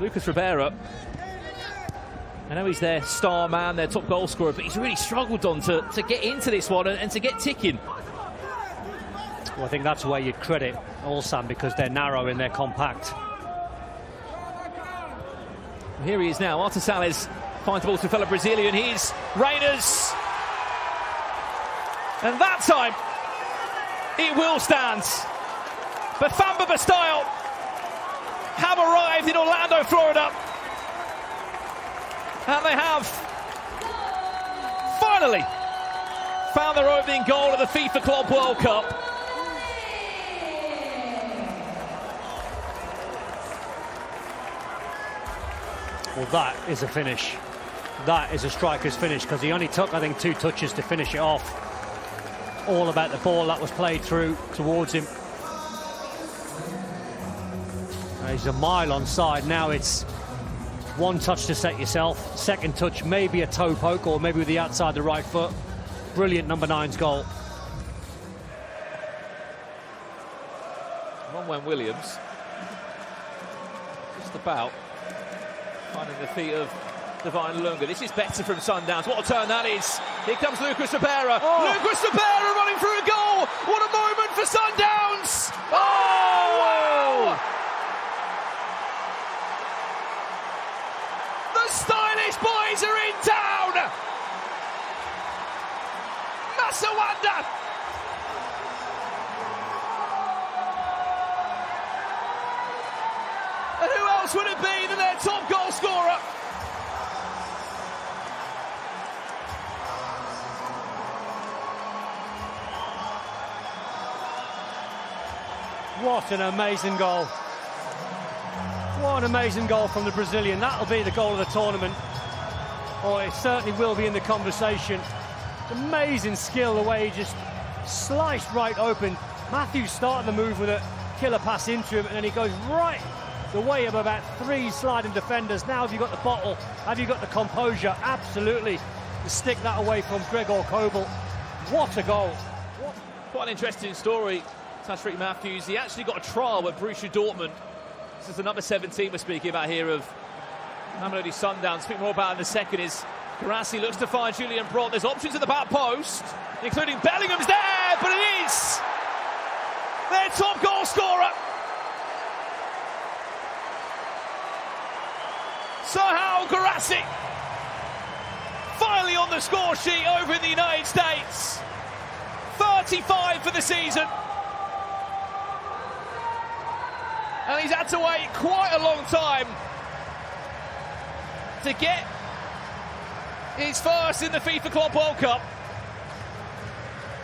Lucas Ribeiro. I know he's their star man, their top goal scorer, but he's really struggled to get into this one and to get ticking. Well, I think that's where you'd credit Ulsan, because they're narrow and they're compact. Well, here he is now. Arthur Salles finds the ball to fellow Brazilian. Here's Reyners. And that time, it will stand. But Famba Bastille have arrived in Orlando, Florida. And they have finally found their opening goal at the FIFA Club World Cup. Well, that is a finish. That is a striker's finish, because he only took, I think, 2 touches to finish it off. All about the ball that was played through towards him. He's a mile onside. Now it's 1 touch to set yourself. 2nd touch, maybe a toe poke, or maybe with the outside the right foot. Brilliant number 9's goal. Ronwen Williams. Just about finding the feet of Divine Lunga. This is better from Sundowns. What a turn that is. Here comes Lucas Ribeiro. Oh. Lucas Ribeiro running through a goal. What a moment for Sundowns. Oh, wow. The stylish boys are in town. Masawanda. And who else would it be than their top goal scorer? What an amazing goal. What an amazing goal from the Brazilian. That'll be the goal of the tournament. Or it certainly will be in the conversation. Amazing skill, the way he just sliced right open. Matthews started the move with a killer pass into him, and then he goes right the way of about 3 sliding defenders. Now have you got the bottle? Have you got the composure? Absolutely. To stick that away from Gregor Kobel. What a goal. Quite an interesting story. Tashreeq Matthews, he actually got a trial with Borussia Dortmund. This is the number 17 we're speaking about here of Mamelodi Sundowns. Speak more about it in a second. Is Garassi looks to find Julian Brandt. There's options at the back post, including Bellingham's there, but it is their top goal scorer. Serhou Garassi finally on the score sheet over in the United States. 35 for the season. And he's had to wait quite a long time to get his first in the FIFA Club World Cup.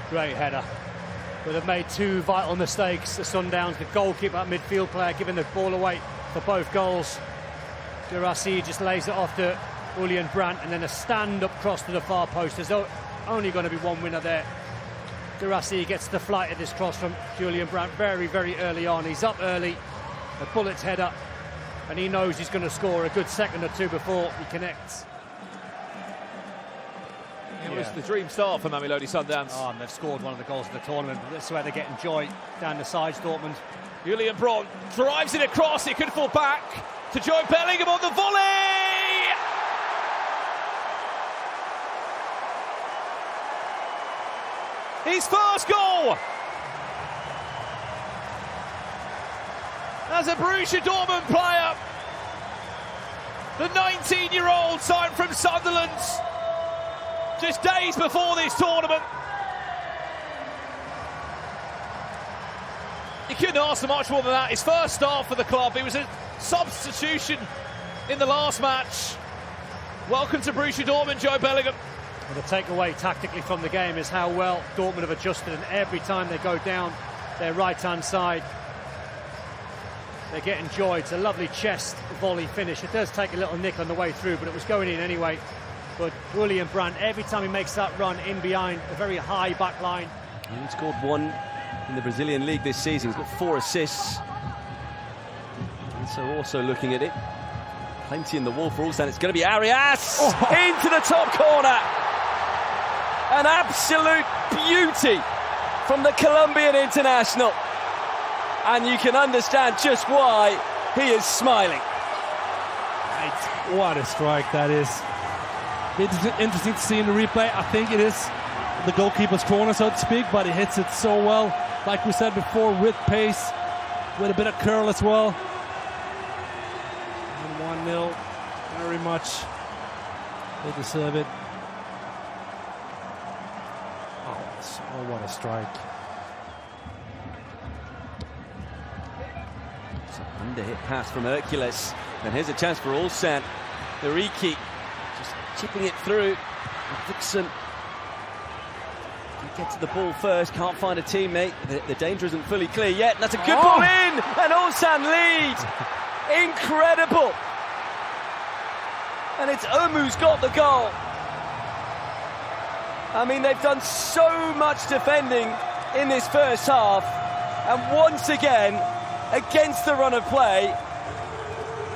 Great header. But they've made 2 vital mistakes. The Sundowns, the goalkeeper, midfield player, giving the ball away for both goals. Garassi just lays it off to Julian Brandt, and then a stand-up cross to the far post. There's only going to be one winner there. Garassi gets the flight of this cross from Julian Brandt very, very early on. He's up early. The bullet's header, and he knows he's going to score a good second or 2 before he connects. It was the dream start for Mamelodi Sundowns. Oh, and they've scored one of the goals of the tournament. That's where they're getting joy down the sides, Dortmund. Julian Brandt drives it across. It could fall back to Joe Bellingham on the volley. His first goal as a Borussia Dortmund player. The 19-year-old signed from Sunderland just days before this tournament. You couldn't ask for much more than that. His first start for the club. He was a substitution in the last match. Welcome to Borussia Dortmund, Joe Bellingham. Well, the takeaway tactically from the game is how well Dortmund have adjusted, and every time they go down their right-hand side, they're getting joy. It's a lovely chest volley finish. It does take a little nick on the way through, but it was going in anyway. But Julian Brandt, every time he makes that run in behind a very high back line. He scored 1 in the Brazilian league this season. He's got 4 assists. And so also looking at it, plenty in the wall for Ulsan. It's going to be Arias into the top corner. An absolute beauty from the Colombian international. And you can understand just why he is smiling. What a strike that is. It's interesting to see in the replay. I think it is the goalkeeper's corner, so to speak, but he hits it so well. Like we said before, with pace, with a bit of curl as well. And 1-0, very much. They deserve it. Oh, what a strike. It's an under-hit pass from Hercules. And here's a chance for Ulsan. Uriki just chipping it through. Vixen gets to the ball first, can't find a teammate. The danger isn't fully clear yet. And that's a good ball in, and Ulsan lead. Incredible. And it's Omu's got the goal. I mean, they've done so much defending in this first half, and once again, against the run of play,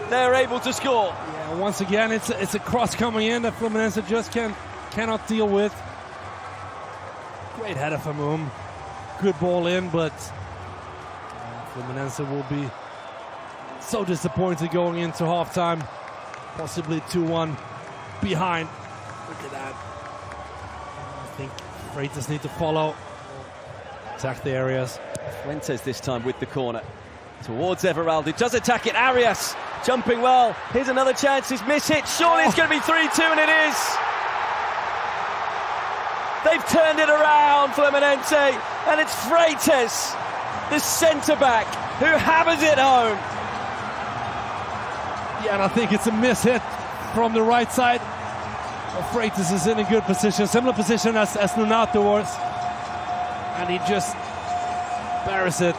they're able to score. Yeah, once again, it's a cross coming in that Fluminense just cannot deal with. Great header from good ball in, but Fluminense will be so disappointed going into halftime, possibly 2-1 behind. Look at that. I think Freitas need to follow, attack the areas. Fuentes this time with the corner towards Everaldo, does attack it. Arias jumping well. Here's another chance. He's missed it. Surely it's going to be 3-2, and it is. They've turned it around, Fluminense, and it's Freitas, the centre-back, who hammers it home. Yeah, and I think it's a miss hit from the right side. Freitas is in a good position, similar position as Nonato was, and he just buries it.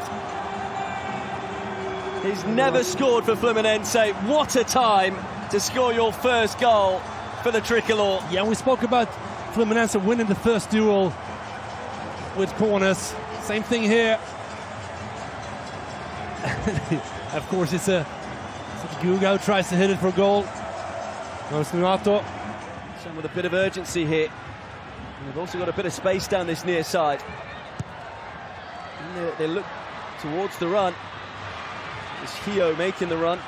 He's never scored for Fluminense. What a time to score your first goal for the Tricolor. Yeah, and we spoke about Fluminense winning the first duel with corners. Same thing here. Of course, it's Guga who tries to hit it for a goal. Goes Nonato. Some with a bit of urgency here. And they've also got a bit of space down this near side. And they look towards the run. It's Hio making the run.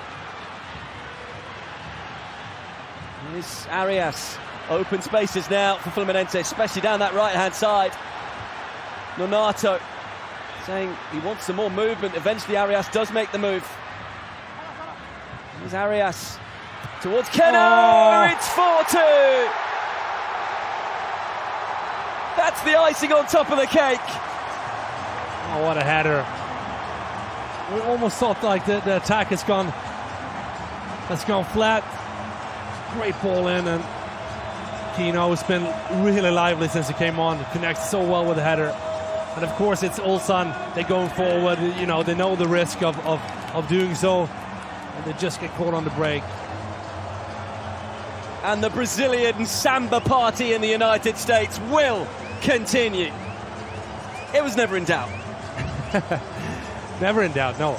Here's Arias. Open spaces now for Fluminense, especially down that right-hand side. Nonato saying he wants some more movement. Eventually Arias does make the move. Here's Arias towards Keno. Oh. It's 4-2. That's the icing on top of the cake. Oh, what a header. We almost thought like the attack has gone flat. Great ball in, and Keno has been really lively since he came on. Connects so well with the header. And of course it's Ulsan. They're going forward, you know, they know the risk of doing so, and they just get caught on the break. And the Brazilian samba party in the United States will continue. It was never in doubt. Never in doubt, no.